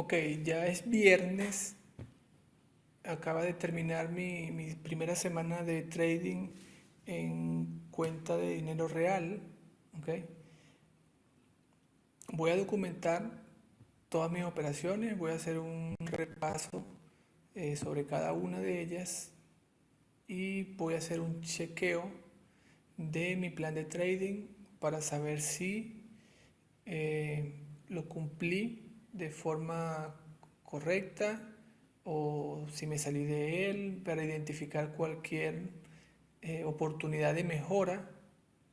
Ok, ya es viernes, acaba de terminar mi primera semana de trading en cuenta de dinero real. Ok, voy a documentar todas mis operaciones, voy a hacer un repaso sobre cada una de ellas y voy a hacer un chequeo de mi plan de trading para saber si lo cumplí de forma correcta o si me salí de él, para identificar cualquier oportunidad de mejora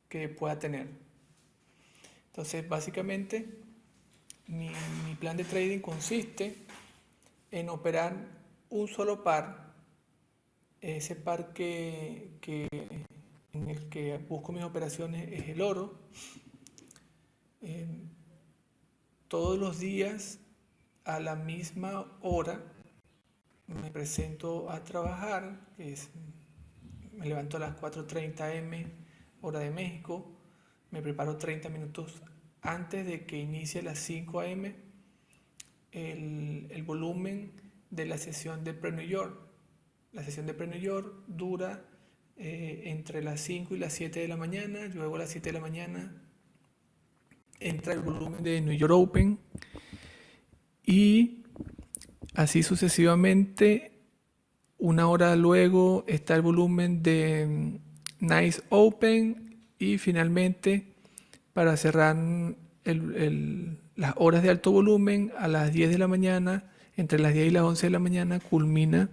que pueda tener. Entonces, básicamente, mi, mi plan de trading consiste en operar un solo par, ese par en el que busco mis operaciones es el oro. Eh, Todos los días a la misma hora me presento a trabajar, me levanto a las 4:30 am, hora de México, me preparo 30 minutos antes de que inicie las 5 am el volumen de la sesión de Pre-New York. La sesión de Pre-New York dura entre las 5 y las 7 de la mañana, luego a las 7 de la mañana entra el volumen de New York Open y así sucesivamente. Una hora luego está el volumen de Nice Open y finalmente, para cerrar las horas de alto volumen, a las 10 de la mañana, entre las 10 y las 11 de la mañana, culmina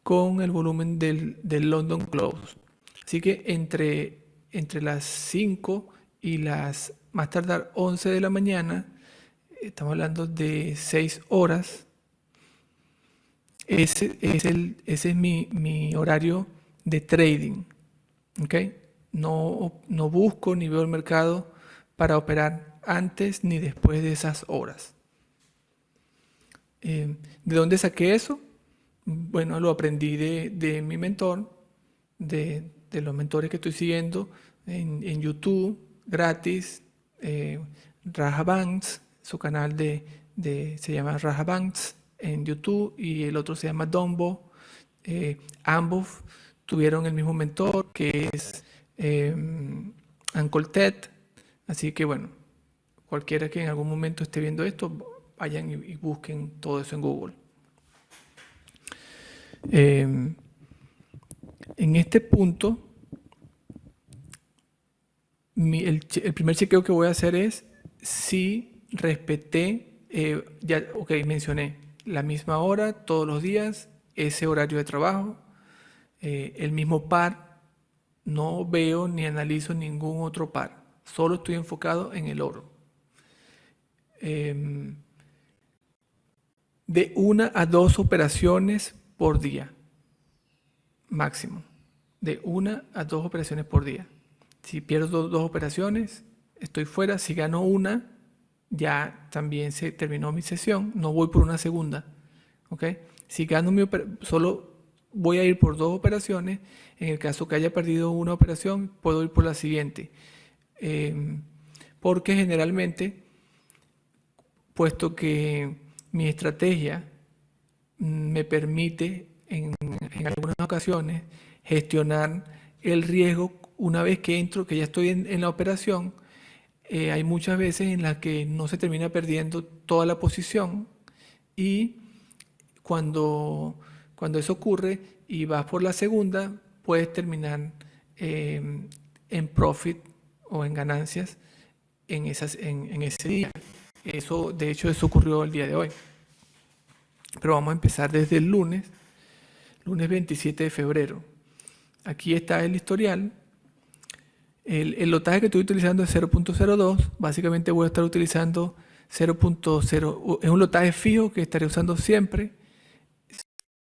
con el volumen del London Close. Así que entre las 5 y las más tardar 11 de la mañana, estamos hablando de 6 horas. Ese es mi horario de trading. ¿Okay? No busco ni veo el mercado para operar antes ni después de esas horas. ¿De dónde saqué eso? Bueno, lo aprendí de mi mentor, de los mentores que estoy siguiendo en YouTube, gratis. Raja Banks, su canal se llama Raja Banks en YouTube, y el otro se llama Dombo. Ambos tuvieron el mismo mentor, que es Uncle Ted. Así que bueno, cualquiera que en algún momento esté viendo esto, vayan y busquen todo eso en Google. En este punto, el primer chequeo que voy a hacer es si respeté, mencioné la misma hora todos los días, ese horario de trabajo, el mismo par. No veo ni analizo ningún otro par, solo estoy enfocado en el oro. De 1 a 2 operaciones por día, máximo. De 1 a 2 operaciones por día. Si pierdo dos operaciones, estoy fuera. Si gano una, ya también se terminó mi sesión. No voy por una segunda. ¿Okay? Si gano solo voy a ir por 2 operaciones. En el caso que haya perdido una operación, puedo ir por la siguiente. Porque generalmente, puesto que mi estrategia me permite en algunas ocasiones gestionar el riesgo una vez que entro, que ya estoy en la operación, hay muchas veces en las que no se termina perdiendo toda la posición, y cuando eso ocurre y vas por la segunda, puedes terminar en profit o en ganancias en ese día. De hecho, eso ocurrió el día de hoy. Pero vamos a empezar desde el lunes 27 de febrero. Aquí está el historial. El lotaje que estoy utilizando es 0.02. Básicamente voy a estar utilizando 0.0. Es un lotaje fijo que estaré usando siempre.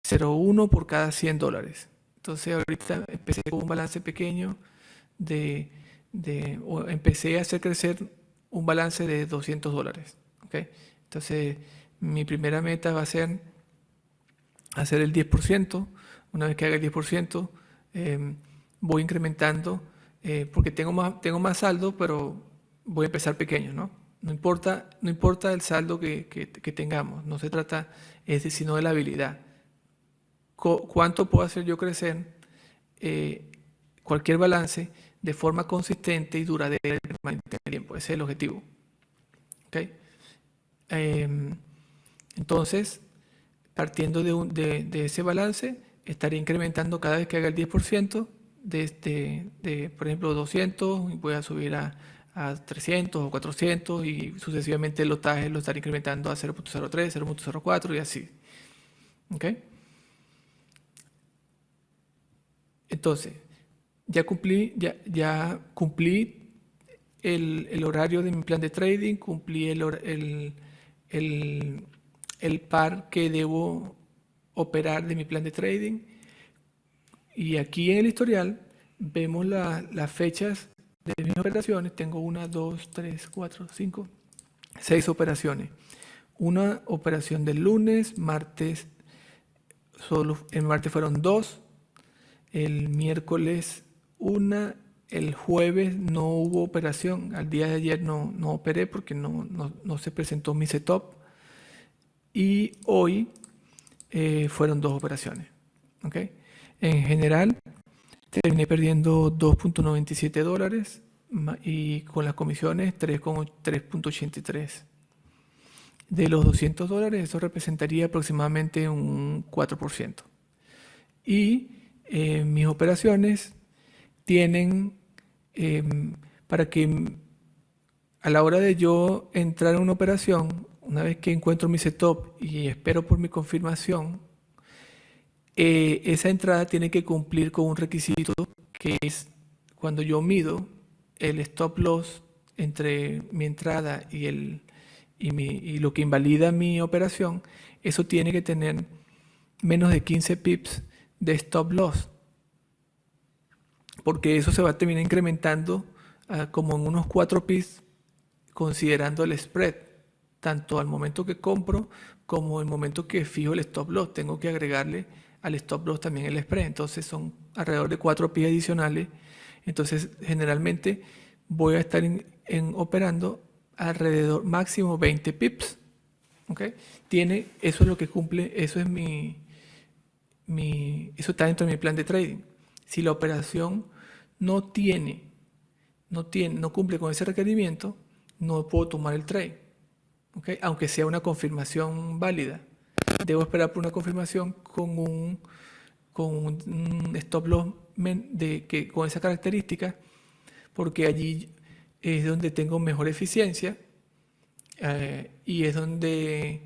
0.1 por cada $100. Entonces ahorita empecé con un balance pequeño empecé a hacer crecer un balance de $200. ¿Okay? Entonces mi primera meta va a ser hacer el 10%. Una vez que haga el 10%, voy incrementando, porque tengo más saldo, pero voy a empezar pequeño, ¿no? No importa el saldo que tengamos, no se trata sino de la habilidad. ¿Cuánto puedo hacer yo crecer cualquier balance de forma consistente y duradera y permanente en el tiempo? Ese es el objetivo. ¿Okay? Entonces, partiendo de ese balance, estaré incrementando cada vez que haga el 10% por ejemplo, 200, y voy a subir a 300 o 400 y sucesivamente el lotaje lo estaré incrementando a 0.03, 0.04 y así. ¿Ok? Entonces, ya cumplí el horario de mi plan de trading, cumplí el par que debo operar de mi plan de trading. Y aquí en el historial vemos las fechas de mis operaciones. Tengo 1, 2, 3, 4, 5, 6 operaciones. Una operación del lunes, martes, el martes fueron 2, el miércoles 1, el jueves no hubo operación. Al día de ayer no operé porque no se presentó mi setup. Y hoy fueron 2 operaciones. ¿Okay? En general, terminé perdiendo $2.97 y con las comisiones 3.83. De los $200, eso representaría aproximadamente un 4%. Y mis operaciones tienen, para que a la hora de yo entrar en una operación, una vez que encuentro mi setup y espero por mi confirmación, esa entrada tiene que cumplir con un requisito que es cuando yo mido el stop loss entre mi entrada y lo que invalida mi operación, eso tiene que tener menos de 15 pips de stop loss, porque eso se va a terminar incrementando como en unos 4 pips considerando el spread, tanto al momento que compro como el momento que fijo el stop loss. Tengo que agregarle al stop loss también el spread, entonces son alrededor de 4 pips adicionales. Entonces generalmente voy a estar operando alrededor máximo 20 pips. ¿Okay? Eso es lo que cumple, eso es eso está dentro de mi plan de trading. Si la operación no cumple con ese requerimiento, no puedo tomar el trade. ¿Okay? Aunque sea una confirmación válida, debo esperar por una confirmación con un stop loss con esa característica, porque allí es donde tengo mejor eficiencia y es donde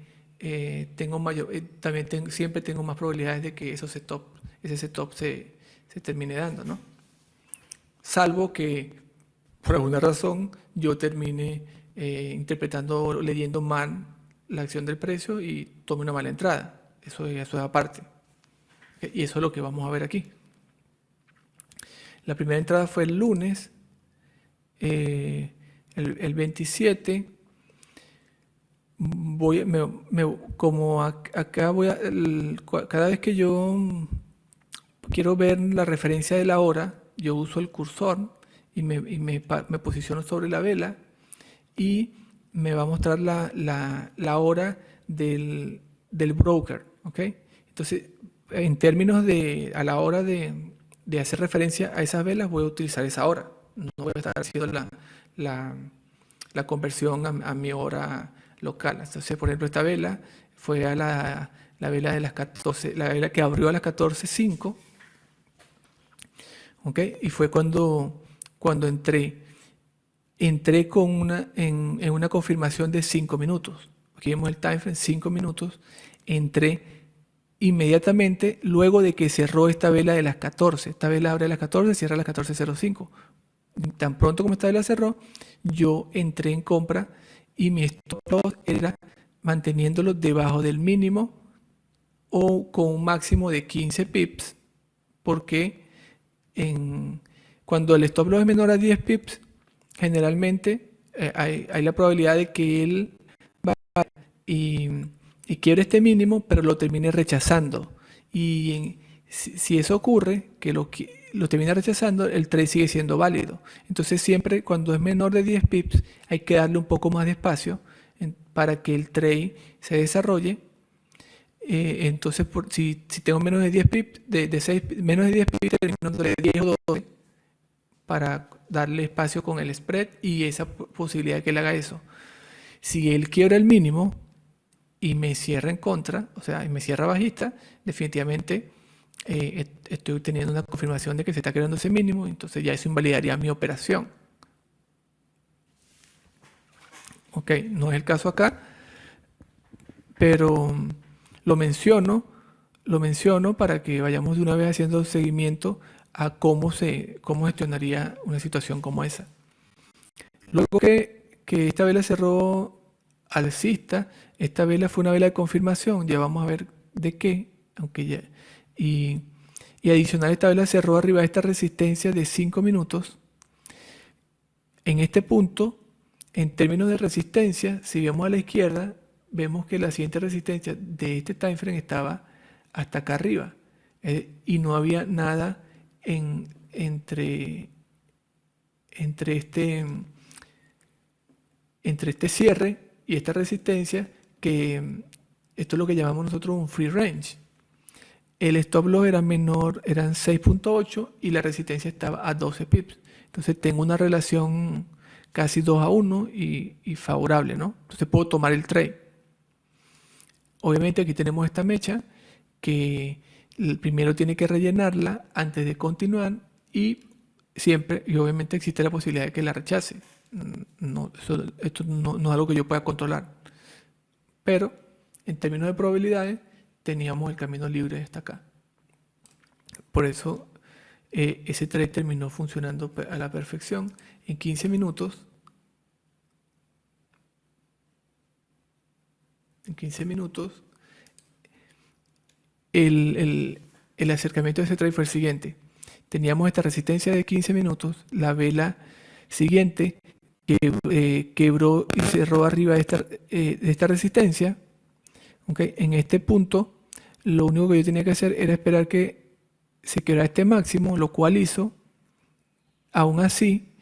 siempre tengo más probabilidades de que ese setup se termine dando, ¿no? Salvo que por alguna razón yo termine interpretando o leyendo mal la acción del precio y tome una mala entrada. Eso es aparte. Y eso es lo que vamos a ver aquí. La primera entrada fue el lunes, el 27. Cada vez que yo quiero ver la referencia de la hora, yo uso el cursor y me posiciono sobre la vela y me va a mostrar la hora del broker. ¿Okay? Entonces, en términos a la hora de hacer referencia a esas velas, voy a utilizar esa hora. No voy a estar haciendo la conversión a mi hora local. Entonces, por ejemplo, esta vela fue a la vela de las 14, la vela que abrió a las 14:05. ¿Okay? Y fue cuando entré en una confirmación de 5 minutos. Aquí vemos el time frame, 5 minutos. Entré inmediatamente luego de que cerró esta vela de las 14. Esta vela abre a las 14, cierra a las 14:05. Tan pronto como esta vela cerró, yo entré en compra y mi stop loss era manteniéndolo debajo del mínimo o con un máximo de 15 pips, porque cuando el stop loss es menor a 10 pips, generalmente hay la probabilidad de que él vaya y quiebre este mínimo, pero lo termine rechazando. Y si eso ocurre, que lo termina rechazando, el trade sigue siendo válido. Entonces siempre cuando es menor de 10 pips hay que darle un poco más de espacio para que el trade se desarrolle. Entonces si tengo menos de 10 pips, menos de 10 pips, termino de 10 o 12 para darle espacio con el spread y esa posibilidad de que él haga eso. Si él quiebra el mínimo y me cierra en contra, o sea, y me cierra bajista, definitivamente estoy teniendo una confirmación de que se está creando ese mínimo, entonces ya eso invalidaría mi operación. Ok, no es el caso acá, pero lo menciono para que vayamos de una vez haciendo seguimiento a cómo gestionaría una situación como esa. Luego que esta vela cerró alcista, esta vela fue una vela de confirmación, ya vamos a ver de qué, aunque ya, y adicional esta vela cerró arriba de esta resistencia de 5 minutos. En este punto, en términos de resistencia, si vemos a la izquierda, vemos que la siguiente resistencia de este time frame estaba hasta acá arriba, y no había nada entre este cierre y esta resistencia, que esto es lo que llamamos nosotros un free range. El stop loss era menor, eran 6.8 y la resistencia estaba a 12 pips. Entonces tengo una relación casi 2 a 1 y favorable, ¿no? Entonces puedo tomar el trade. Obviamente aquí tenemos esta mecha que el primero tiene que rellenarla antes de continuar y obviamente existe la posibilidad de que la rechace. Esto no es algo que yo pueda controlar. Pero en términos de probabilidades teníamos el camino libre hasta acá. Por eso ese trade terminó funcionando a la perfección. En 15 minutos, el acercamiento de ese trade fue el siguiente. Teníamos esta resistencia de 15 minutos, la vela siguiente quebró y cerró arriba de esta resistencia. Okay. En este punto, lo único que yo tenía que hacer era esperar que se quebrara este máximo, lo cual hizo. Aún así,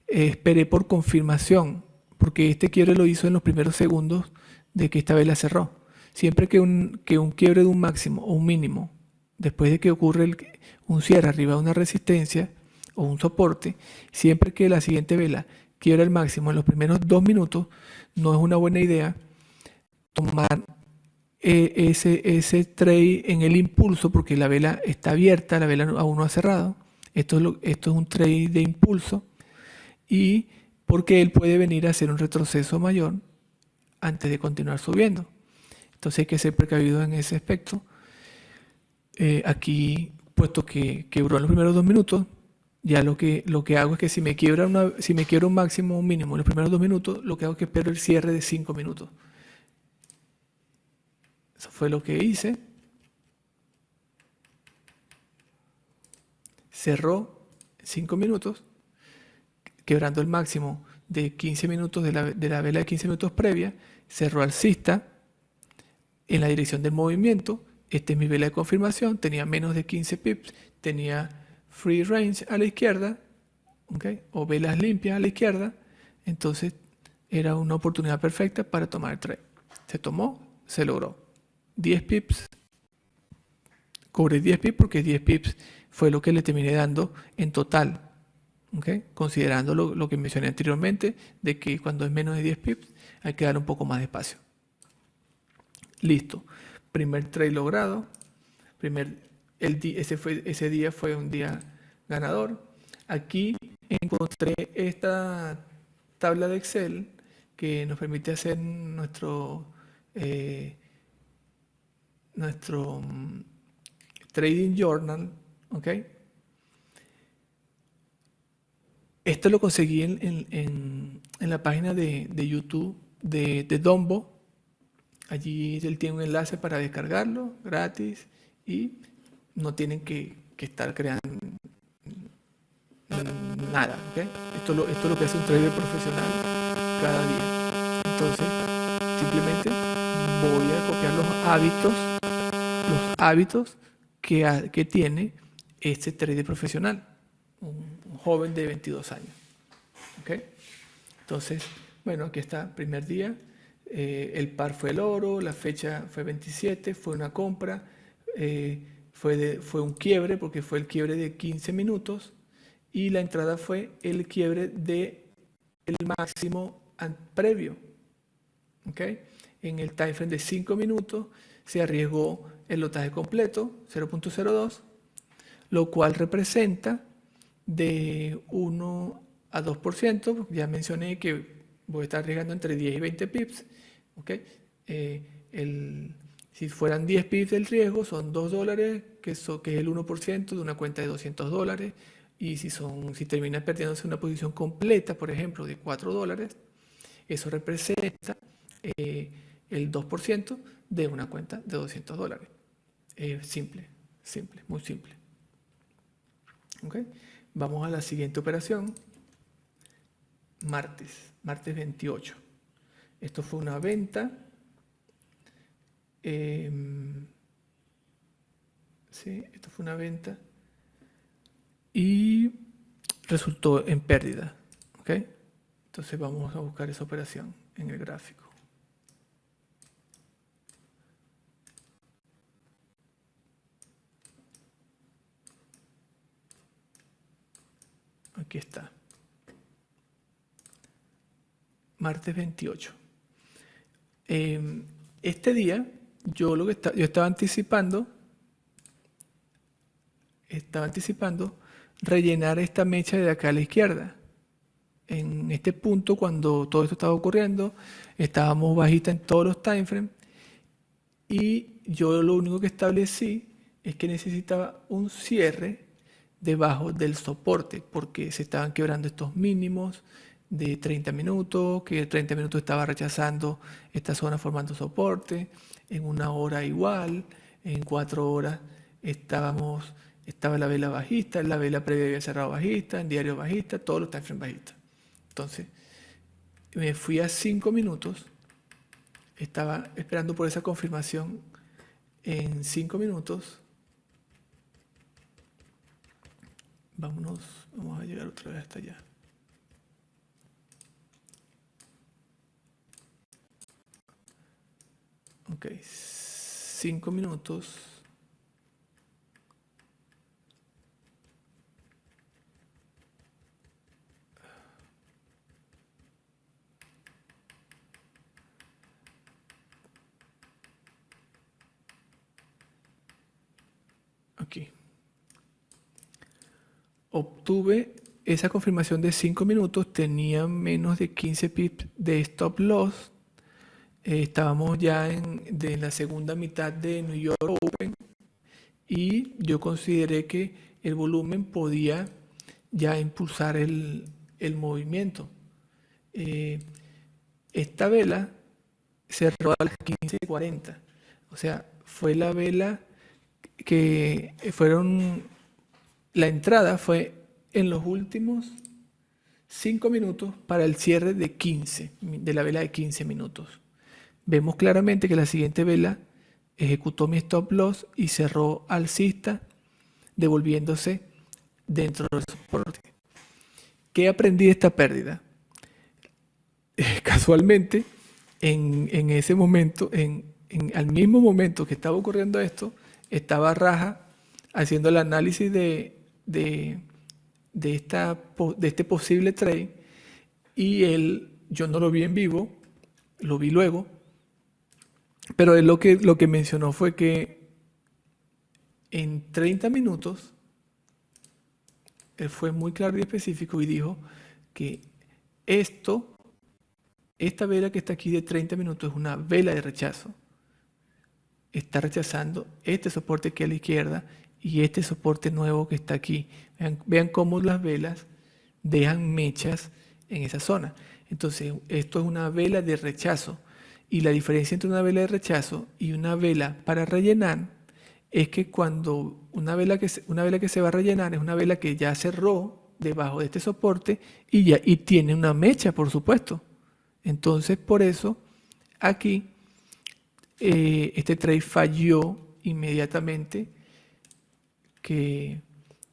esperé por confirmación, porque este quiebre lo hizo en los primeros segundos de que esta vela cerró. Siempre que un quiebre de un máximo o un mínimo, después de que ocurre un cierre arriba de una resistencia o un soporte, siempre que la siguiente vela quiebra el máximo en los primeros 2 minutos, no es una buena idea tomar ese trade en el impulso, porque la vela está abierta, la vela aún no ha cerrado. Esto es un trade de impulso y porque él puede venir a hacer un retroceso mayor antes de continuar subiendo. Entonces hay que ser precavido en ese aspecto. Aquí, puesto que quebró en los primeros 2 minutos, ya lo que hago es que si me quiebra un máximo o un mínimo en los primeros 2 minutos, lo que hago es que espero el cierre de 5 minutos. Eso fue lo que hice. Cerró 5 minutos, quebrando el máximo de 15 minutos de la vela de 15 minutos previa, cerró alcista en la dirección del movimiento. Esta es mi vela de confirmación, tenía menos de 15 pips, tenía free range a la izquierda, ¿okay? O velas limpias a la izquierda, entonces era una oportunidad perfecta para tomar el trade. Se tomó, se logró. 10 pips, cobré 10 pips porque 10 pips fue lo que le terminé dando en total, ¿okay? Considerando lo que mencioné anteriormente, de que cuando es menos de 10 pips hay que dar un poco más de espacio. Listo, primer trade logrado, ese día fue un día ganador. Aquí encontré esta tabla de Excel que nos permite hacer nuestro trading journal, ¿ok? Esto lo conseguí en la página de YouTube de Dombo. Allí él tiene un enlace para descargarlo gratis y no tienen que estar creando nada, ¿ok? Esto es lo que hace un trader profesional cada día. Entonces, simplemente voy a copiar los hábitos que tiene este trader profesional, un joven de 22 años. ¿Okay? Entonces, bueno, aquí está, primer día, el par fue el oro, la fecha fue 27, fue una compra, fue un quiebre porque fue el quiebre de 15 minutos y la entrada fue el quiebre del máximo previo. ¿Okay? En el time frame de 5 minutos se arriesgó el lotaje completo, 0.02, lo cual representa de 1 a 2%, ya mencioné que voy a estar arriesgando entre 10 y 20 pips, ¿okay? Si fueran 10 pips del riesgo, son $2, que es el 1% de una cuenta de $200, y si termina perdiéndose una posición completa, por ejemplo, de $4, eso representa el 2% de una cuenta de $200. Simple, muy simple. ¿Okay? Vamos a la siguiente operación. Martes 28. Esto fue una venta. Sí, esto fue una venta. Y resultó en pérdida. ¿Okay? Entonces vamos a buscar esa operación en el gráfico. Aquí está. Martes 28. Este día yo estaba anticipando rellenar esta mecha de acá a la izquierda. En este punto, cuando todo esto estaba ocurriendo, estábamos bajita en todos los timeframes y yo lo único que establecí es que necesitaba un cierre debajo del soporte porque se estaban quebrando estos mínimos de 30 minutos, que 30 minutos estaba rechazando esta zona formando soporte, en 1 hora igual, en 4 horas estaba la vela bajista, la vela previa había cerrado bajista, en diario bajista, todos los timeframes bajistas. Entonces, me fui a 5 minutos, estaba esperando por esa confirmación en 5 minutos. Vamos a llegar otra vez hasta allá. Ok, 5 minutos. Aquí. Obtuve esa confirmación de 5 minutos, tenía menos de 15 pips de stop loss. Estábamos ya en la segunda mitad de New York Open y yo consideré que el volumen podía ya impulsar el movimiento. Esta vela cerró a las 15:40, o sea, fue la vela que la entrada fue en los últimos 5 minutos para el cierre de la vela de 15 minutos. Vemos claramente que la siguiente vela ejecutó mi stop loss y cerró alcista, devolviéndose dentro del soporte. ¿Qué aprendí de esta pérdida? Casualmente, en ese momento, al mismo momento que estaba ocurriendo esto, estaba Raja haciendo el análisis de este posible trade y yo no lo vi en vivo, lo vi luego, pero él lo que mencionó fue que en 30 minutos él fue muy claro y específico y dijo que esta vela que está aquí de 30 minutos es una vela de rechazo. Está rechazando este soporte aquí a la izquierda y este soporte nuevo que está aquí. Vean cómo las velas dejan mechas en esa zona. Entonces, esto es una vela de rechazo. Y la diferencia entre una vela de rechazo y una vela para rellenar es que cuando una vela que se va a rellenar es una vela que ya cerró debajo de este soporte y tiene una mecha, por supuesto. Entonces, por eso, aquí este trade falló inmediatamente, que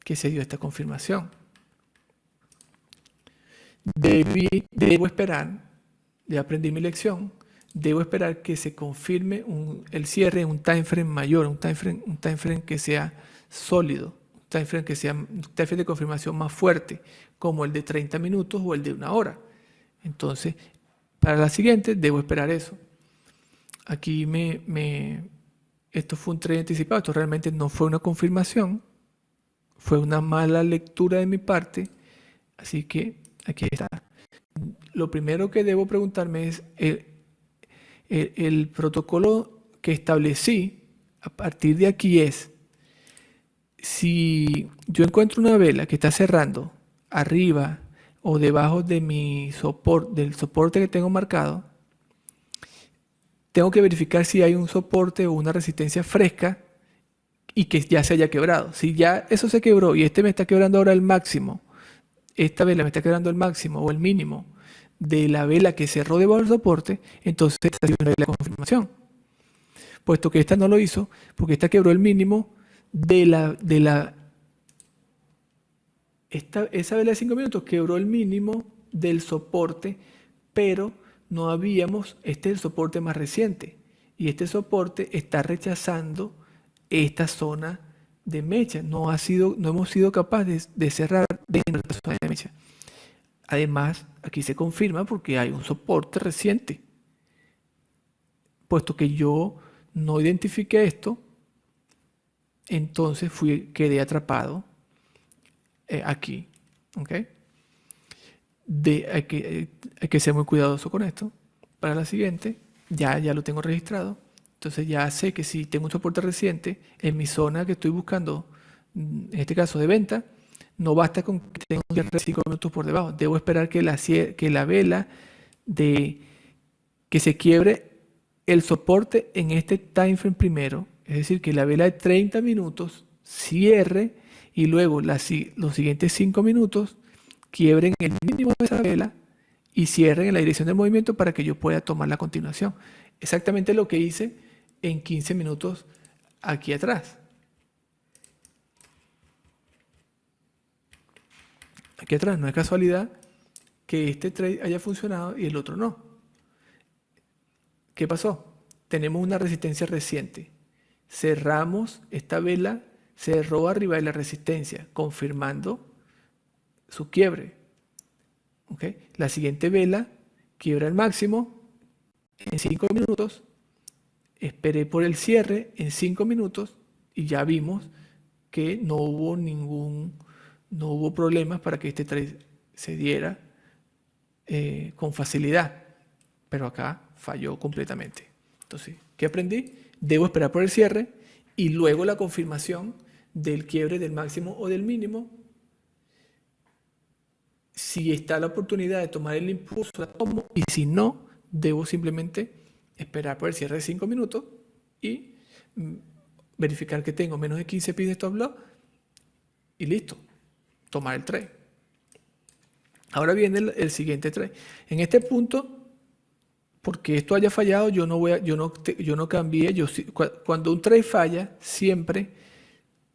que se dio esta confirmación. Debo esperar, ya aprendí mi lección, debo esperar que se confirme el cierre en un time frame mayor, un time frame que sea sólido, un time frame de confirmación más fuerte, como el de 30 minutos o el de 1 hora. Entonces, para la siguiente debo esperar eso. Aquí esto fue un trade anticipado, esto realmente no fue una confirmación, fue una mala lectura de mi parte, así que aquí está. Lo primero que debo preguntarme es el protocolo que establecí a partir de aquí es, si yo encuentro una vela que está cerrando arriba o debajo de del soporte que tengo marcado, tengo que verificar si hay un soporte o una resistencia fresca y que ya se haya quebrado. Si ya eso se quebró y este me está quebrando ahora el máximo, esta vela me está quebrando el máximo o el mínimo de la vela que cerró debajo del soporte, entonces esta es una vela de confirmación. Puesto que esta no lo hizo, porque esta quebró el mínimo esa vela de 5 minutos quebró el mínimo del soporte, pero no habíamos, este es el soporte más reciente, y este soporte está rechazando esta zona de mecha, no hemos sido capaces de cerrar dentro de esta zona de mecha. Además, aquí se confirma porque hay un soporte reciente, puesto que yo no identifiqué esto, entonces quedé atrapado aquí, ¿ok? Hay que ser muy cuidadoso con esto. Para la siguiente, ya lo tengo registrado. Entonces ya sé que si tengo un soporte reciente en mi zona que estoy buscando, en este caso de venta, no basta con que tenga un cierre de 5 minutos por debajo. Debo esperar que la vela que se quiebre el soporte en este time frame primero. Es decir, que la vela de 30 minutos cierre y luego los siguientes 5 minutos quiebren el mínimo de esa vela y cierren en la dirección del movimiento para que yo pueda tomar la continuación. Exactamente lo que hice en 15 minutos aquí atrás. Aquí atrás no es casualidad que este trade haya funcionado y el otro no. ¿Qué pasó? Tenemos una resistencia reciente. Cerramos esta vela, cerró arriba de la resistencia, confirmando su quiebre. ¿Okay? La siguiente vela quiebra el máximo en 5 minutos. Esperé por el cierre en 5 minutos y ya vimos que no hubo problemas para que este trade se diera con facilidad. Pero acá falló completamente. Entonces, ¿qué aprendí? Debo esperar por el cierre y luego la confirmación del quiebre del máximo o del mínimo. Si está la oportunidad de tomar el impulso, la tomo, y si no, debo simplemente esperar por el cierre de 5 minutos y verificar que tengo menos de 15 pips de stop loss y listo, tomar el trade. Ahora viene el siguiente trade. En este punto, porque esto haya fallado, yo no cambié. Cuando un trade falla, siempre,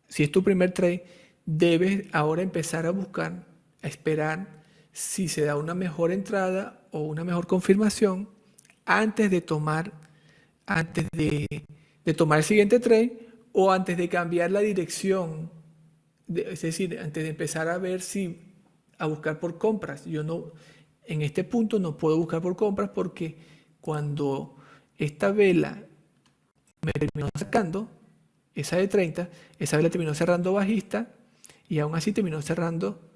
si es tu primer trade, debes ahora empezar a buscar, a esperar si se da una mejor entrada o una mejor confirmación antes de tomar el siguiente trade o antes de cambiar la dirección, es decir, antes de empezar a buscar por compras. En este punto no puedo buscar por compras porque cuando esta vela me terminó sacando, esa de 30, esa vela terminó cerrando bajista y aún así terminó cerrando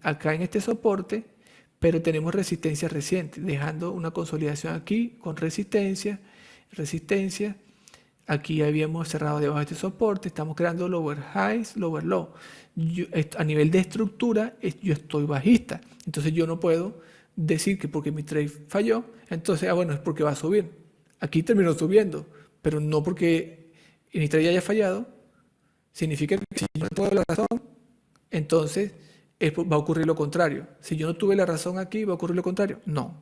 acá en este soporte, pero tenemos resistencia reciente, dejando una consolidación aquí con resistencia. Aquí habíamos cerrado debajo de este soporte, estamos creando lower highs, lower low. A nivel de estructura, yo estoy bajista, entonces yo no puedo decir que porque mi trade falló, entonces, bueno, es porque va a subir. Aquí terminó subiendo, pero no porque mi trade haya fallado, significa que si yo no tengo la razón, entonces va a ocurrir lo contrario. Si yo no tuve la razón aquí, va a ocurrir lo contrario. No,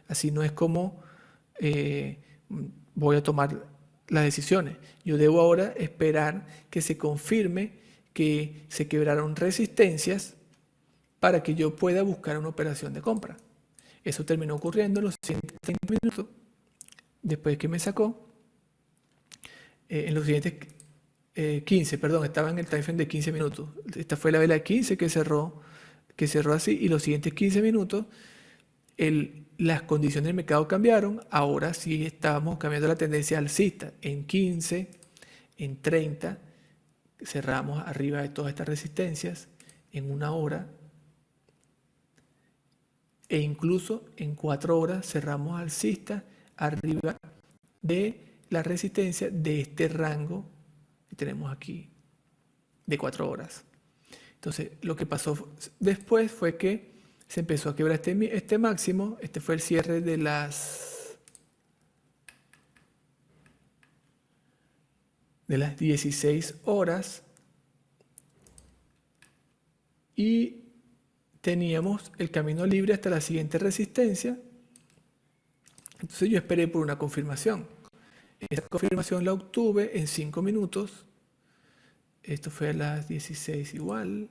así no es como voy a tomar las decisiones. Yo debo ahora esperar que se confirme que se quebraron resistencias para que yo pueda buscar una operación de compra. Eso terminó ocurriendo en los siguientes 30 minutos. Después que me sacó, en los siguientes 15, perdón, estaba en el time frame de 15 minutos. Esta fue la vela de 15 que cerró así, y los siguientes 15 minutos las condiciones del mercado cambiaron. Ahora sí estábamos cambiando la tendencia alcista. En 15, en 30, cerramos arriba de todas estas resistencias en 1 hora, e incluso en 4 horas cerramos alcista arriba de la resistencia de este rango que tenemos aquí de 4 horas. Entonces lo que pasó después fue que se empezó a quebrar este máximo. Este fue el cierre de las 16 horas, y teníamos el camino libre hasta la siguiente resistencia. Entonces yo esperé por una confirmación. Esta confirmación la obtuve en 5 minutos. Esto fue a las 16 igual.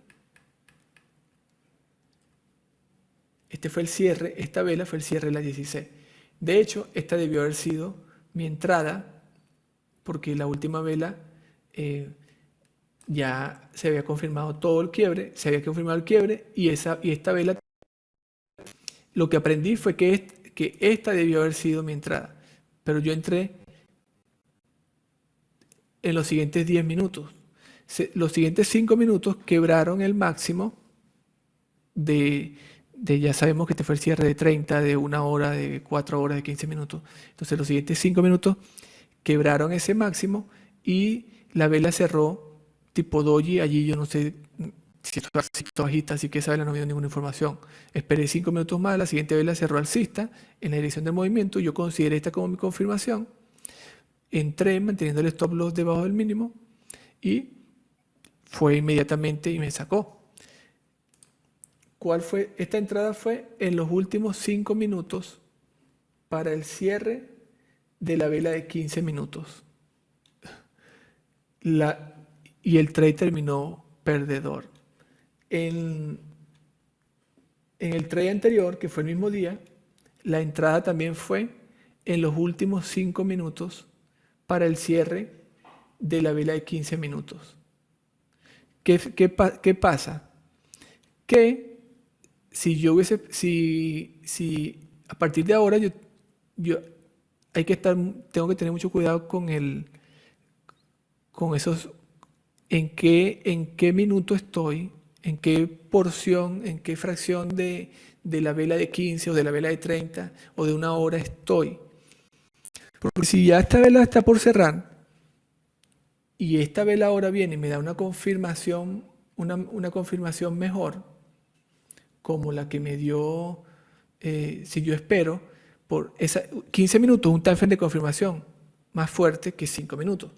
Este fue el cierre, esta vela fue el cierre de las 16. De hecho, esta debió haber sido mi entrada, porque la última vela ya se había confirmado todo el quiebre, y esta vela, lo que aprendí fue que esta debió haber sido mi entrada, pero yo entré en los siguientes 10 minutos. Los siguientes 5 minutos quebraron el máximo ya sabemos que este fue el cierre de 30, de 1 hora, de 4 horas, de 15 minutos. Entonces los siguientes 5 minutos quebraron ese máximo y la vela cerró tipo doji. Allí yo no sé si esto es bajista, así que esa vela no me dio ninguna información. Esperé 5 minutos más, la siguiente vela cerró alcista en la dirección del movimiento. Yo consideré esta como mi confirmación. Entré manteniendo el stop loss debajo del mínimo y fue inmediatamente y me sacó. ¿Cuál fue? Esta entrada fue en los últimos 5 minutos para el cierre de la vela de 15 minutos. Y el trade terminó perdedor. En el trade anterior, que fue el mismo día, la entrada también fue en los últimos 5 minutos para el cierre de la vela de 15 minutos. ¿Qué pasa? Que si yo hubiese, si a partir de ahora tengo que tener mucho cuidado con esos, en qué minuto estoy, en qué porción, en qué fracción de la vela de 15 o de la vela de 30 o de 1 hora estoy. Porque si ya esta vela está por cerrar y esta vela ahora viene y me da una confirmación, una confirmación mejor, como la que me dio, si yo espero, por 15 minutos, un time frame de confirmación más fuerte que 5 minutos.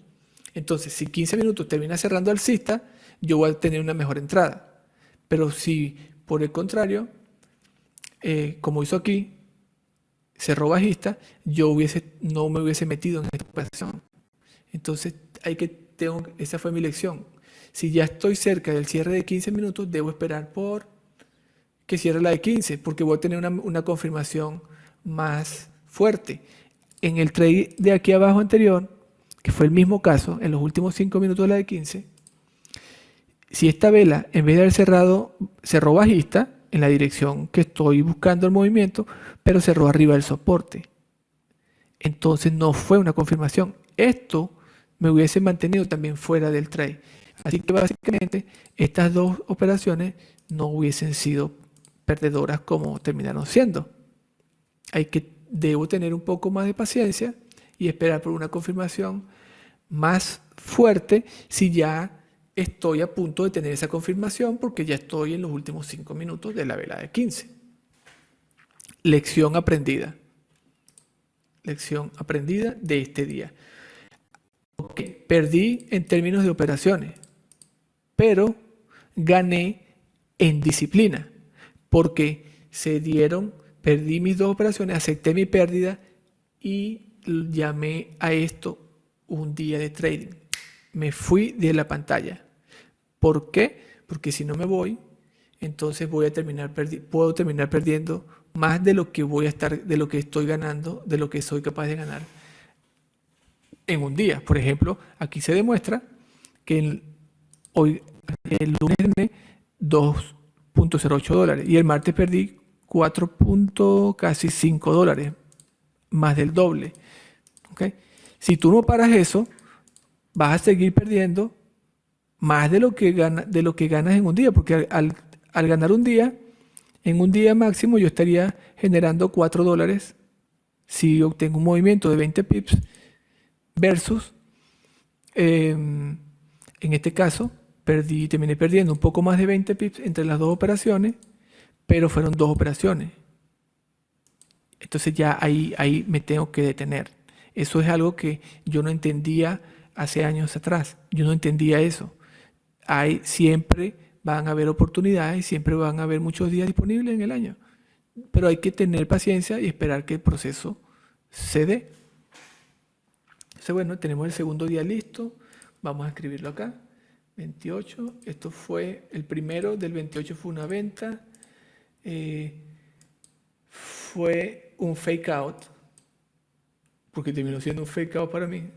Entonces, si 15 minutos termina cerrando alcista, yo voy a tener una mejor entrada. Pero si, por el contrario, como hizo aquí, cerró bajista, no me hubiese metido en esta operación. Entonces, esa fue mi lección. Si ya estoy cerca del cierre de 15 minutos, debo esperar por que cierre la de 15, porque voy a tener una confirmación más fuerte. En el trade de aquí abajo anterior, que fue el mismo caso, en los últimos 5 minutos de la de 15, si esta vela, en vez de haber cerró bajista en la dirección que estoy buscando el movimiento, pero cerró arriba del soporte, entonces no fue una confirmación. Esto me hubiese mantenido también fuera del trade. Así que básicamente estas dos operaciones no hubiesen sido perdedoras como terminaron siendo. Debo tener un poco más de paciencia y esperar por una confirmación más fuerte si ya estoy a punto de tener esa confirmación, porque ya estoy en los últimos 5 minutos de la vela de 15. Lección aprendida. Lección aprendida de este día. Okay, perdí en términos de operaciones, pero gané en disciplina, porque perdí mis 2 operaciones, acepté mi pérdida y llamé a esto un día de trading. Me fui de la pantalla. ¿Por qué? Porque si no me voy, entonces puedo terminar perdiendo más de lo que de lo que estoy ganando, de lo que soy capaz de ganar en un día. Por ejemplo, aquí se demuestra que hoy, el lunes gané 2.08 dólares y el martes perdí 4. Casi 5 dólares, más del doble. ¿Okay? Si tú no paras eso, vas a seguir perdiendo más de lo que ganas en un día, porque al ganar un día, en un día máximo yo estaría generando 4 dólares si obtengo un movimiento de 20 pips versus, en este caso, terminé perdiendo un poco más de 20 pips entre las dos operaciones, pero fueron dos operaciones. Entonces ya ahí me tengo que detener. Eso es algo que yo no entendía hace años atrás. Yo no entendía eso. Siempre van a haber oportunidades, siempre van a haber muchos días disponibles en el año. Pero hay que tener paciencia y esperar que el proceso se dé. Entonces, bueno, tenemos el segundo día listo. Vamos a escribirlo acá. 28. Esto fue el primero del 28, fue una venta. Fue un fake out, porque terminó siendo un fake out para mí.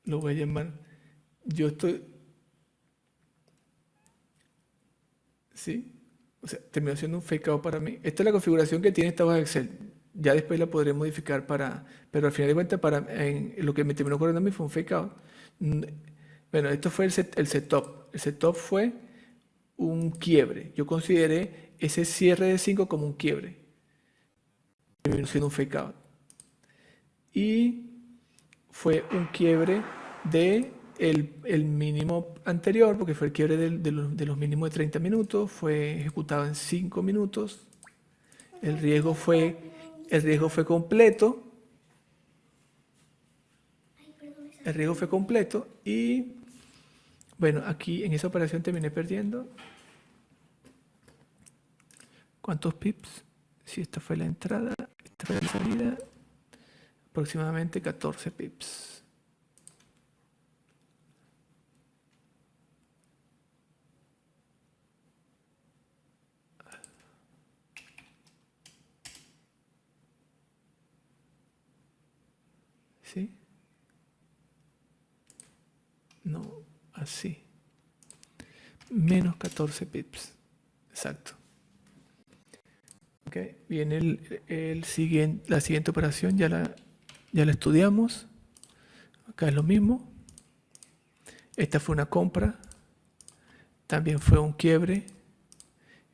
Lo voy a llamar. Yo estoy. ¿Sí? O sea, terminó siendo un fake out para mí. Esta es la configuración que tiene esta hoja de Excel. Ya después la podré modificar pero al final de cuentas, lo que me terminó corriendo a mí fue un fake out. Bueno, esto fue el setup. El setup fue un quiebre. Yo consideré ese cierre de 5 como un quiebre. Terminó siendo un fake out. Y fue un quiebre de el mínimo anterior, porque fue el quiebre de los mínimos de 30 minutos, fue ejecutado en 5 minutos. El riesgo fue completo. El riesgo fue completo y bueno, aquí en esa operación terminé perdiendo. ¿Cuántos pips? Si esta fue la entrada, esta fue la salida, aproximadamente 14 pips. ¿Sí? No, así. Menos 14 pips. Exacto. Okay. Viene la siguiente operación, ya la estudiamos. Acá es lo mismo. Esta fue una compra. También fue un quiebre.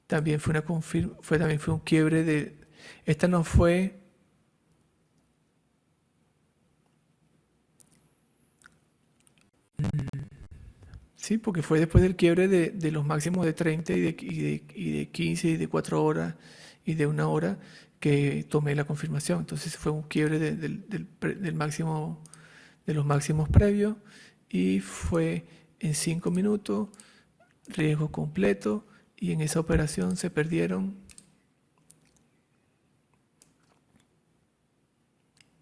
También fue también fue un quiebre de. Esta no fue. Sí, porque fue después del quiebre de los máximos de 30 y de 15 y de 4 horas y de 1 hora que tomé la confirmación. Entonces fue un quiebre del máximo, de los máximos previos y fue en 5 minutos, riesgo completo, y en esa operación se perdieron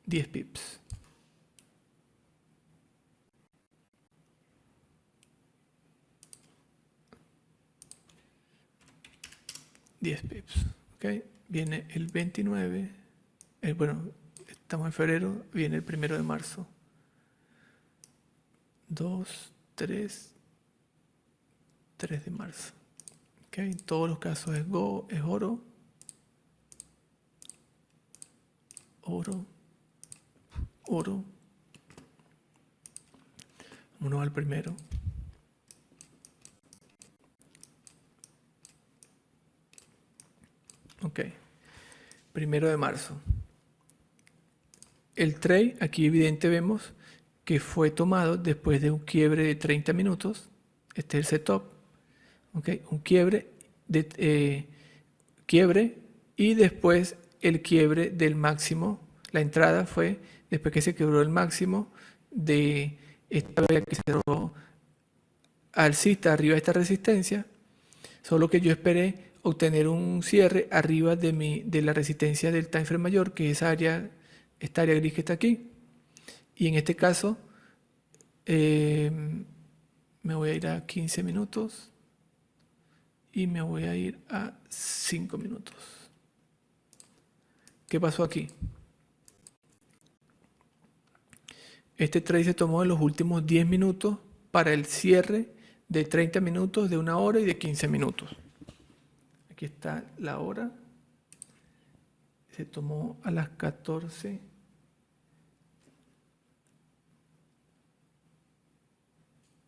10 pips. 10 pips. ¿Okay? Viene el 29. Bueno, estamos en febrero, viene el 1 de marzo. 2, 3 de marzo. ¿Okay? En todos los casos es oro. Oro. Vámonos al primero. Ok. 1 de marzo. El trade, aquí evidente vemos que fue tomado después de un quiebre de 30 minutos. Este es el setup. Okay. Un quiebre y después el quiebre del máximo. La entrada fue después que se quebró el máximo de esta vela que cerró alcista arriba de esta resistencia. Solo que yo esperé obtener un cierre arriba de la resistencia del time frame mayor, que es esta área gris que está aquí. Y en este caso, Me voy a ir a 15 minutos y me voy a ir a 5 minutos. ¿Qué pasó aquí? Este trade se tomó en los últimos 10 minutos para el cierre de 30 minutos, de 1 hora y de 15 minutos. Aquí está la hora. Se tomó a las 14.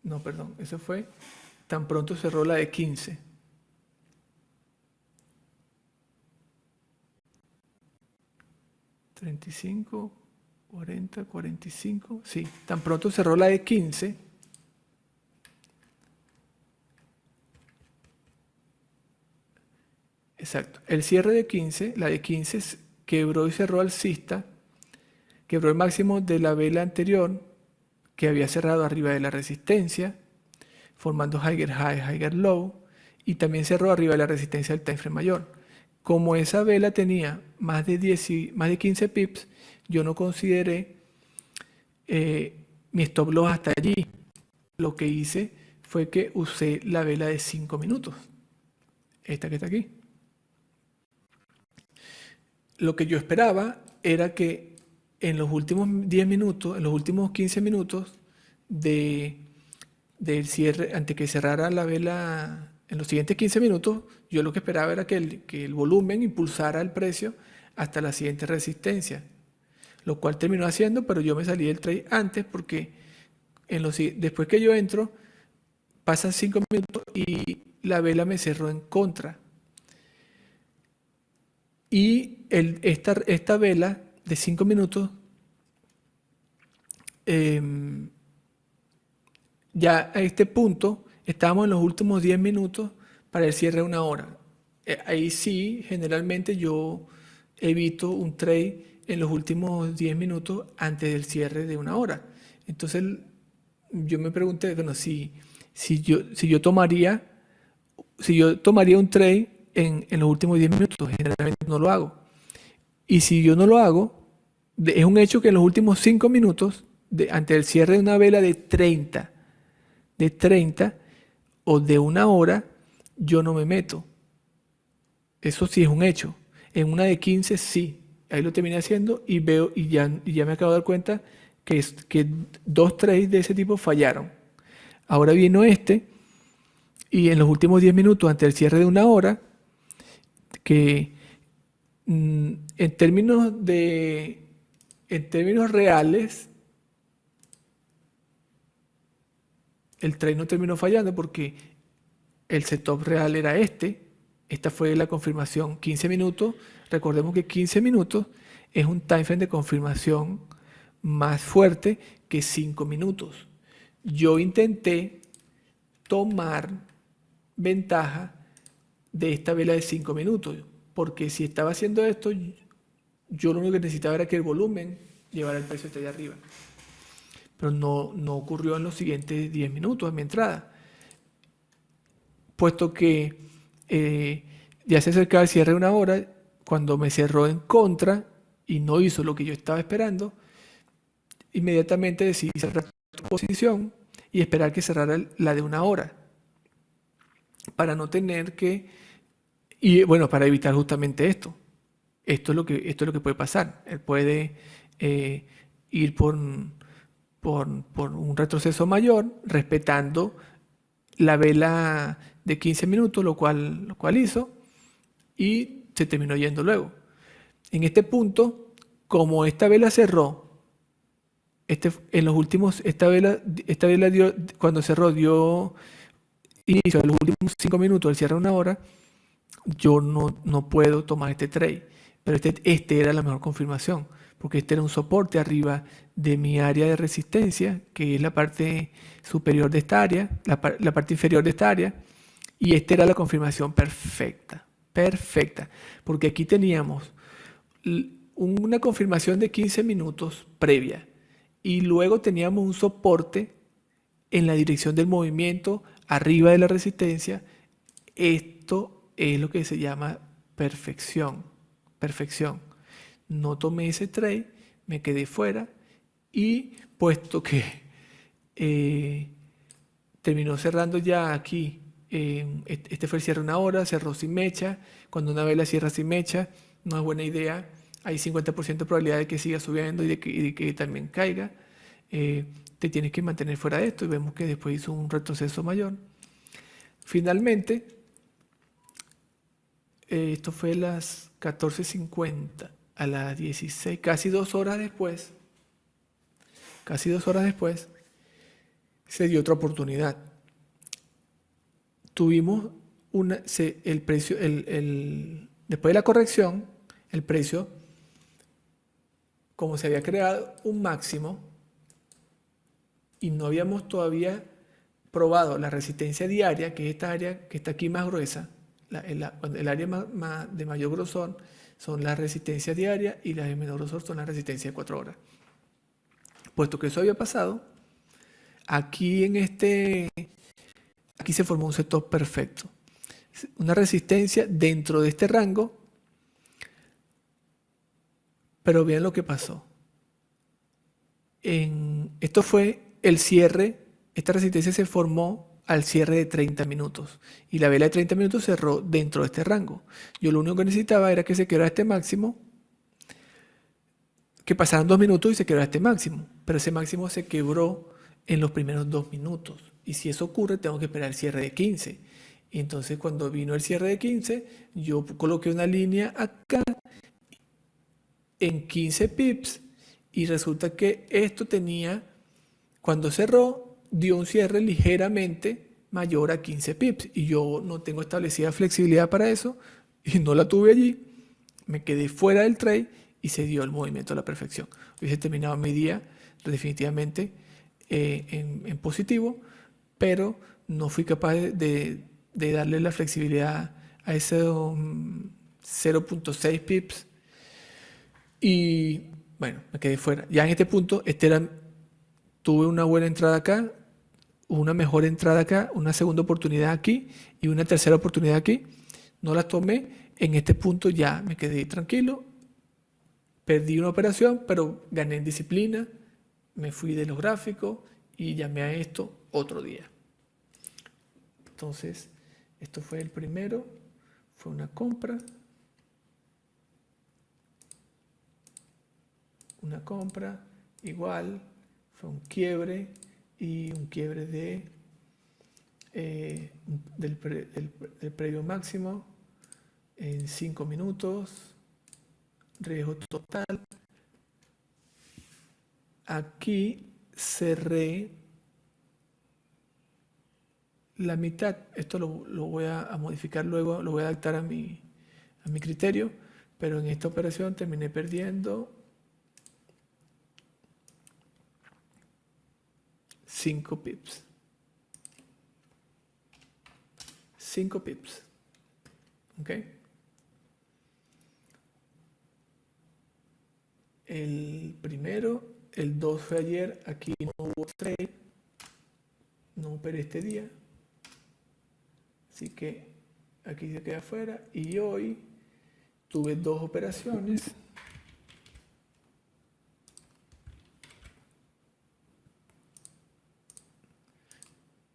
No, perdón, eso fue tan pronto cerró la de 15. ¿35, 40, 45? Sí, tan pronto cerró la de 15. Exacto. El cierre de 15, la de 15 quebró y cerró alcista, quebró el máximo de la vela anterior que había cerrado arriba de la resistencia, formando higher high, higher low, y también cerró arriba de la resistencia del time frame mayor. Como esa vela tenía más de 15 pips, yo no consideré mi stop loss hasta allí. Lo que hice fue que usé la vela de 5 minutos, esta que está aquí. Lo que yo esperaba era que en los últimos 10 minutos, en los últimos 15 minutos del cierre, antes que cerrara la vela, en los siguientes 15 minutos, yo lo que esperaba era que el volumen impulsara el precio hasta la siguiente resistencia, lo cual terminó haciendo, pero yo me salí del trade antes porque después que yo entro, pasan 5 minutos y la vela me cerró en contra. Y esta vela de 5 minutos, ya a este punto estábamos en los últimos 10 minutos para el cierre de 1 hora. Ahí sí, generalmente yo evito un trade en los últimos 10 minutos antes del cierre de 1 hora. Entonces yo me pregunté, bueno, si yo tomaría un trade en los últimos 10 minutos, generalmente no lo hago. Y si yo no lo hago, es un hecho que en los últimos 5 minutos, ante el cierre de una vela de 30 o de 1 hora, yo no me meto. Eso sí es un hecho. En una de 15 sí. Ahí lo terminé haciendo y veo y ya me acabo de dar cuenta que 2 trades de ese tipo fallaron. Ahora vino este y en los últimos 10 minutos, ante el cierre de 1 hora, que en términos reales, el trade no terminó fallando porque el setup real era este. Esta fue la confirmación 15 minutos. Recordemos que 15 minutos es un time frame de confirmación más fuerte que 5 minutos. Yo intenté tomar ventaja de esta vela de 5 minutos, porque si estaba haciendo esto, yo lo único que necesitaba era que el volumen llevara el precio hasta allá arriba. Pero no ocurrió en los siguientes 10 minutos de mi entrada, puesto que ya se acercaba el cierre de 1 hora, cuando me cerró en contra y no hizo lo que yo estaba esperando, inmediatamente decidí cerrar la posición y esperar que cerrara la de 1 hora, para no tener que, y bueno, para evitar justamente esto. Esto es lo que puede pasar. Él puede ir por un retroceso mayor, respetando la vela de 15 minutos, lo cual hizo, y se terminó yendo luego. En este punto, como esta vela cerró, en los últimos, esta vela dio, cuando cerró, dio inicio a los últimos 5 minutos, al cierre de 1 hora, yo no puedo tomar este trade. Pero este era la mejor confirmación, porque este era un soporte arriba de mi área de resistencia, que es la parte superior de esta área, la parte inferior de esta área, y esta era la confirmación perfecta, porque aquí teníamos una confirmación de 15 minutos previa, y luego teníamos un soporte en la dirección del movimiento, arriba de la resistencia. Esto es lo que se llama perfección. No tomé ese trade, me quedé fuera y puesto que terminó cerrando ya aquí. Este fue el cierre una hora, cerró sin mecha. Cuando una vela cierra sin mecha, no es buena idea. Hay 50% de probabilidad de que siga subiendo y de que también caiga. Te tienes que mantener fuera de esto y vemos que después hizo un retroceso mayor. Finalmente, esto fue a las 14:50, a las 16, casi 2 horas después, se dio otra oportunidad. Tuvimos el precio, después de la corrección, el precio, como se había creado un máximo y no habíamos todavía probado la resistencia diaria, que es esta área que está aquí más gruesa, el área de mayor grosor son las resistencias diarias y las de menor grosor son las resistencias de 4 horas. Puesto que eso había pasado, aquí se formó un setup perfecto. Una resistencia dentro de este rango, pero vean lo que pasó. Esto fue el cierre, esta resistencia se formó al cierre de 30 minutos y la vela de 30 minutos cerró dentro de este rango. Yo lo único que necesitaba era que se quebrara este máximo, que pasaran 2 minutos y se quebrara este máximo, pero ese máximo se quebró en los primeros 2 minutos y si eso ocurre tengo que esperar el cierre de 15. Y entonces cuando vino el cierre de 15, yo coloqué una línea acá en 15 pips y resulta que esto tenía, cuando cerró, dio un cierre ligeramente mayor a 15 pips y yo no tengo establecida flexibilidad para eso y no la tuve allí, me quedé fuera del trade y se dio el movimiento a la perfección. Hubiese terminado mi día definitivamente en positivo, pero no fui capaz de darle la flexibilidad a ese 0.6 pips y bueno, me quedé fuera. Ya en este punto, tuve una buena entrada acá, una mejor entrada acá, una segunda oportunidad aquí y una tercera oportunidad aquí. No las tomé. En este punto ya me quedé tranquilo. Perdí una operación, pero gané en disciplina. Me fui de los gráficos y llamé a esto otro día. Entonces, esto fue el primero. Fue una compra. Una compra igual. Fue un quiebre y un quiebre del previo máximo en 5 minutos, riesgo total. Aquí cerré la mitad. Esto lo voy a modificar luego, lo voy a adaptar a mi criterio, pero en esta operación terminé perdiendo 5 pips. 5 pips. ¿Ok? El primero, el 2 fue ayer. Aquí no hubo trade. No operé este día. Así que aquí se queda afuera. Y hoy tuve 2 operaciones.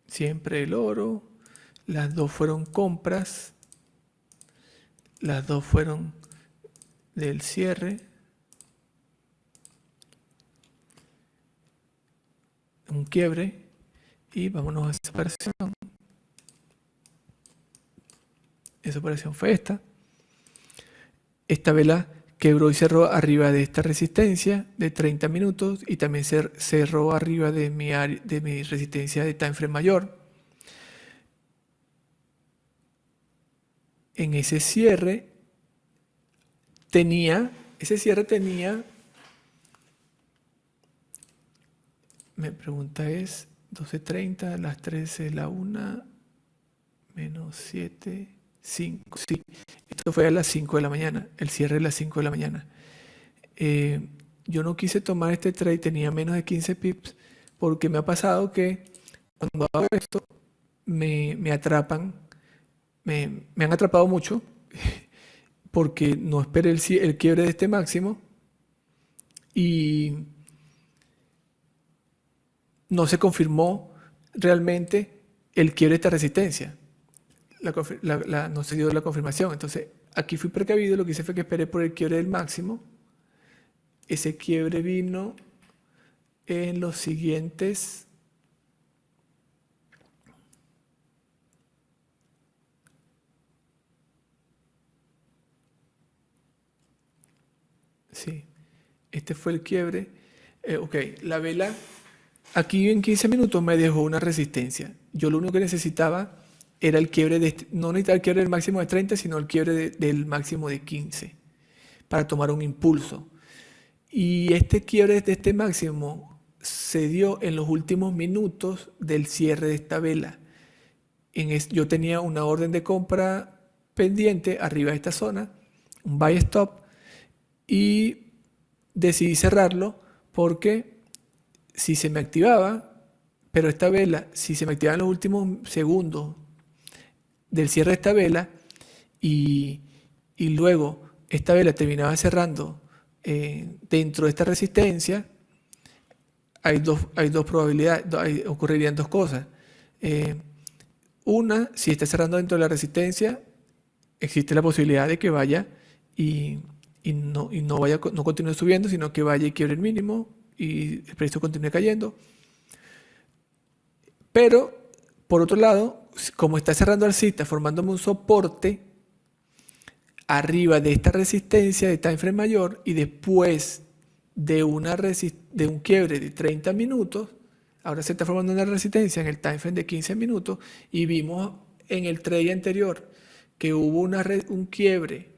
Siempre el oro. Las 2 fueron compras. Las 2 fueron del cierre. Un quiebre. Y vámonos a esa operación. Esa operación fue esta. Esta vela quebró y cerró arriba de esta resistencia de 30 minutos y también cerró arriba de mi resistencia de time frame mayor. En ese cierre tenía, mi pregunta es 12:30, las 13, la 1, menos 7, 5, sí, esto fue a las 5 de la mañana, el cierre de las 5 de la mañana. Yo no quise tomar este trade, tenía menos de 15 pips, porque me ha pasado que cuando hago esto me atrapan, me han atrapado mucho, porque no esperé el quiebre de este máximo y no se confirmó realmente el quiebre de esta resistencia. No se dio la confirmación. Entonces, aquí fui precavido, lo que hice fue que esperé por el quiebre del máximo. Ese quiebre vino en los siguientes sí, este fue el quiebre. Ok, la vela aquí en 15 minutos me dejó una resistencia. Yo lo único que necesitaba era el quiebre no necesitaba el quiebre del máximo de 30, sino el quiebre del máximo de 15 para tomar un impulso. Y este quiebre de este máximo se dio en los últimos minutos del cierre de esta vela. Yo tenía una orden de compra pendiente arriba de esta zona, un buy stop, y decidí cerrarlo porque si se me activaba, pero esta vela, si se me activaba en los últimos segundos del cierre de esta vela y luego esta vela terminaba cerrando dentro de esta resistencia, hay dos probabilidades, ocurrirían dos cosas. Una, si está cerrando dentro de la resistencia, existe la posibilidad de que vaya y no continúe subiendo, sino que vaya y quiebre el mínimo y el precio continúe cayendo. Pero, por otro lado, como está cerrando alcista, formándome un soporte arriba de esta resistencia de time frame mayor y después de un quiebre de 30 minutos, ahora se está formando una resistencia en el time frame de 15 minutos y vimos en el trade anterior que hubo un quiebre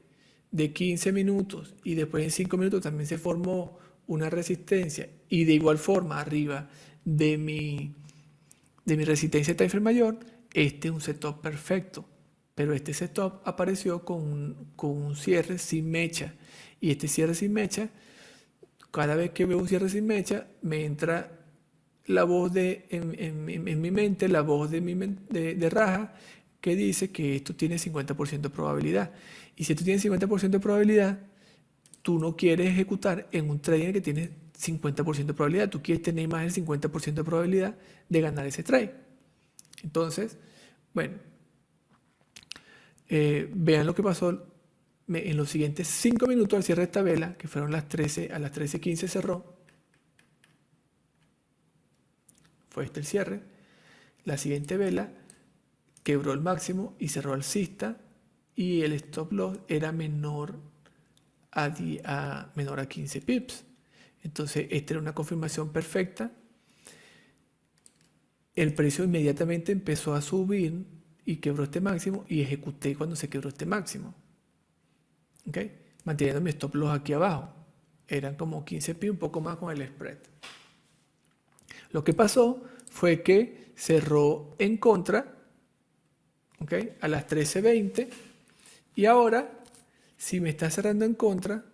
de 15 minutos y después en 5 minutos también se formó una resistencia y de igual forma arriba de mi resistencia de time frame mayor, este es un setup perfecto. Pero este setup apareció con un cierre sin mecha. Y este cierre sin mecha, cada vez que veo un cierre sin mecha, me entra la voz en mi mente, la voz de Raja, que dice que esto tiene 50% de probabilidad. Y si esto tiene 50% de probabilidad, tú no quieres ejecutar en un trade que tiene 50% de probabilidad. Tú quieres tener más del 50% de probabilidad de ganar ese trade. Entonces, bueno, vean lo que pasó en los siguientes 5 minutos al cierre de esta vela, que fueron las 13, a las 13:15 cerró. Fue este el cierre. La siguiente vela quebró el máximo y cerró alcista y el stop loss era menor a 15 pips. Entonces, esta era una confirmación perfecta. El precio inmediatamente empezó a subir y quebró este máximo y ejecuté cuando se quebró este máximo. ¿Ok? Manteniendo mi stop loss aquí abajo. Eran como 15 pips, un poco más con el spread. Lo que pasó fue que cerró en contra, ¿ok? A las 13:20 y ahora, si me está cerrando en contra,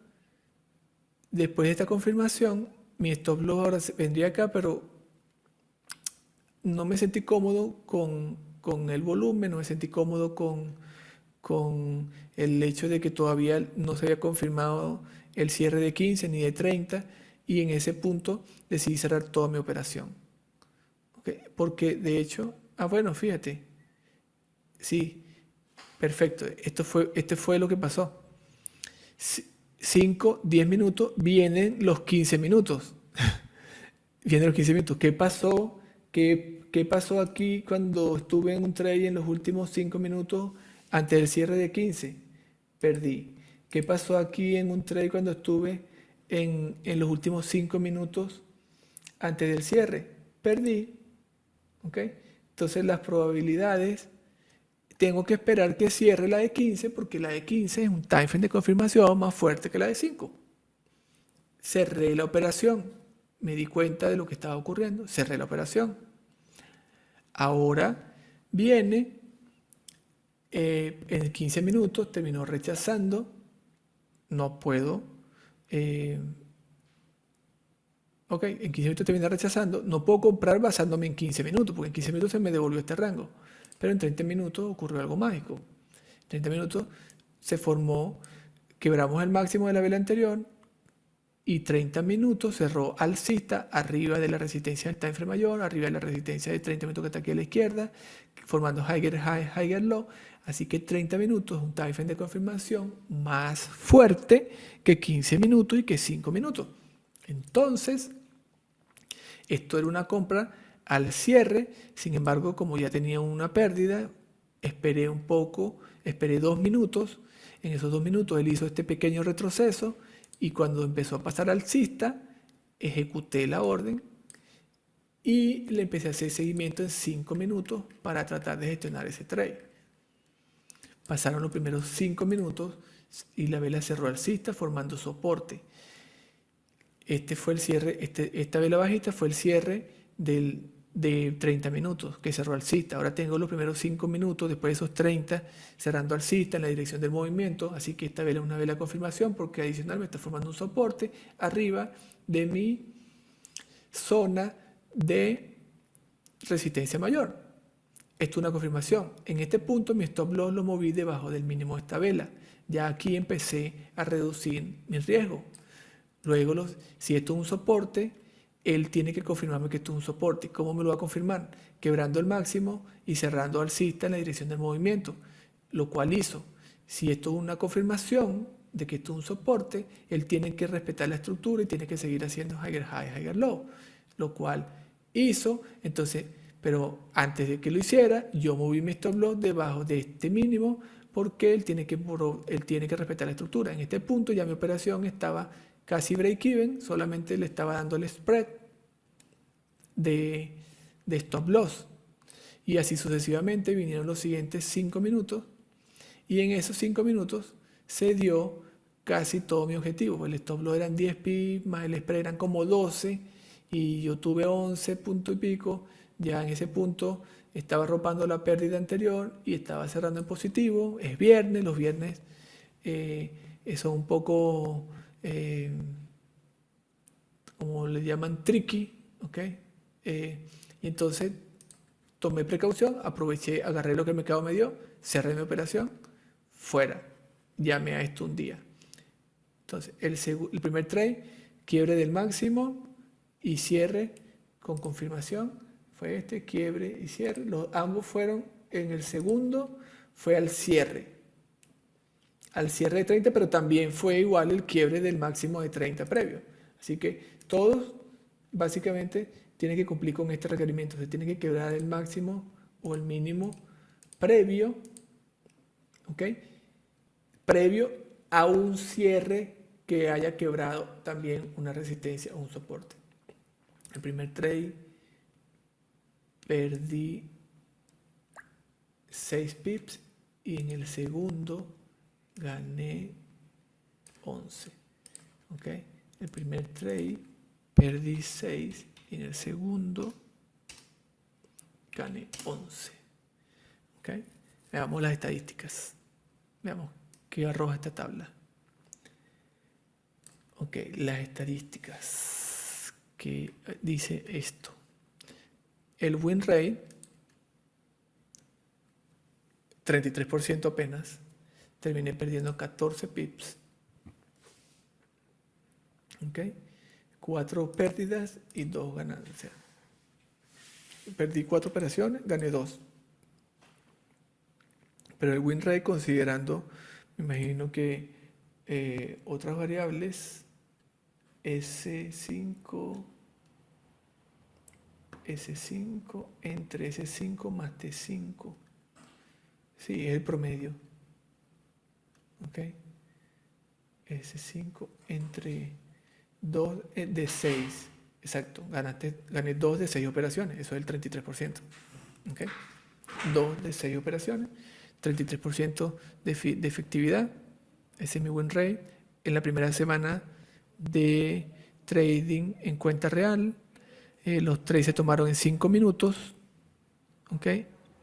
después de esta confirmación, mi stop loss ahora vendría acá, pero no me sentí cómodo con el volumen, no me sentí cómodo con el hecho de que todavía no se había confirmado el cierre de 15 ni de 30 y en ese punto decidí cerrar toda mi operación. ¿Okay? Porque de hecho, bueno, fíjate, sí, perfecto, este fue lo que pasó. 5, 10 minutos, vienen los 15 minutos. Vienen los 15 minutos. ¿Qué pasó? ¿Qué pasó aquí cuando estuve en un trade en los últimos 5 minutos antes del cierre de 15? Perdí. ¿Qué pasó aquí en un trade cuando estuve en los últimos 5 minutos antes del cierre? Perdí. ¿Ok? Entonces las probabilidades, tengo que esperar que cierre la de 15 porque la de 15 es un time frame de confirmación más fuerte que la de 5. Cerré la operación. Me di cuenta de lo que estaba ocurriendo. Cerré la operación. Ahora viene, en 15 minutos terminó rechazando. No puedo. Ok, en 15 minutos termina rechazando. No puedo comprar basándome en 15 minutos, porque en 15 minutos se me devolvió este rango. Pero en 30 minutos ocurrió algo mágico. En 30 minutos se formó, quebramos el máximo de la vela anterior, y 30 minutos cerró alcista arriba de la resistencia del time frame mayor, arriba de la resistencia de 30 minutos que está aquí a la izquierda, formando higher high, higher low. Así que 30 minutos es un time frame de confirmación más fuerte que 15 minutos y que 5 minutos. Entonces, esto era una compra al cierre. Sin embargo, como ya tenía una pérdida, esperé un poco, esperé 2 minutos. En esos 2 minutos él hizo este pequeño retroceso y cuando empezó a pasar alcista, ejecuté la orden y le empecé a hacer seguimiento en 5 minutos para tratar de gestionar ese trade. Pasaron los primeros 5 minutos y la vela cerró alcista formando soporte. Este fue el cierre, esta vela bajista fue el cierre de 30 minutos que cerró alcista. Ahora tengo los primeros 5 minutos, después de esos 30, cerrando alcista en la dirección del movimiento. Así que esta vela es una vela de confirmación porque adicional me está formando un soporte arriba de mi zona de resistencia mayor. Esto es una confirmación. En este punto mi stop loss lo moví debajo del mínimo de esta vela. Ya aquí empecé a reducir mi riesgo. Luego, si esto es un soporte, él tiene que confirmarme que esto es un soporte. ¿Cómo me lo va a confirmar? Quebrando el máximo y cerrando alcista en la dirección del movimiento, lo cual hizo. Si esto es una confirmación de que esto es un soporte, él tiene que respetar la estructura y tiene que seguir haciendo higher high, higher low, lo cual hizo. Entonces, pero antes de que lo hiciera, yo moví mi stop loss debajo de este mínimo porque él tiene que respetar la estructura. En este punto ya mi operación estaba casi break even, solamente le estaba dando el spread de stop loss. Y así sucesivamente vinieron los siguientes 5 minutos y en esos 5 minutos se dio casi todo mi objetivo. El stop loss eran 10 pips, más el spread eran como 12 y yo tuve 11 puntos y pico. Ya en ese punto estaba arropando la pérdida anterior y estaba cerrando en positivo. Es viernes, los viernes son un poco, como le llaman, tricky, ¿ok? Y entonces tomé precaución, aproveché, agarré lo que el mercado me dio, cerré mi operación, fuera, llamé a esto un día. Entonces, el primer trade, quiebre del máximo y cierre con confirmación. Fue este, quiebre y cierre. Ambos fueron en el segundo, fue al cierre de 30, pero también fue igual el quiebre del máximo de 30 previo. Así que todos básicamente tienen que cumplir con este requerimiento. Se tiene que quebrar el máximo o el mínimo previo, ¿ok? Previo a un cierre que haya quebrado también una resistencia o un soporte. El primer trade perdí 6 pips y en el segundo gané 11. ¿Ok? El primer trade perdí 6 y en el segundo gané 11. ¿Ok? Veamos las estadísticas. Veamos qué arroja esta tabla. Ok, las estadísticas que dice esto. El win rate, 33% apenas, terminé perdiendo 14 pips. ¿Ok? 4 pérdidas y 2 ganancias. Perdí 4 operaciones, gané 2. Pero el win rate, considerando, me imagino que otras variables, S5 entre S5 más T5. Sí, es el promedio. ¿Ok? S5 entre 2 de 6. Exacto, gané 2 de 6 operaciones. Eso es el 33%. ¿Ok? 2 de 6 operaciones. 33% de efectividad. Ese es mi win rate. En la primera semana de trading en cuenta real. Los trades se tomaron en 5 minutos, ¿ok?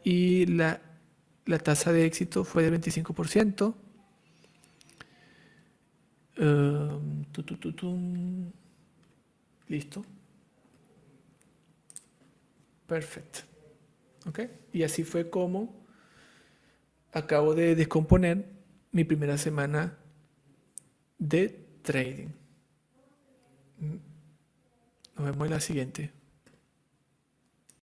Y la tasa de éxito fue de 25%. Listo. Perfecto. ¿Ok? Y así fue como acabo de descomponer mi primera semana de trading. Nos vemos en la siguiente.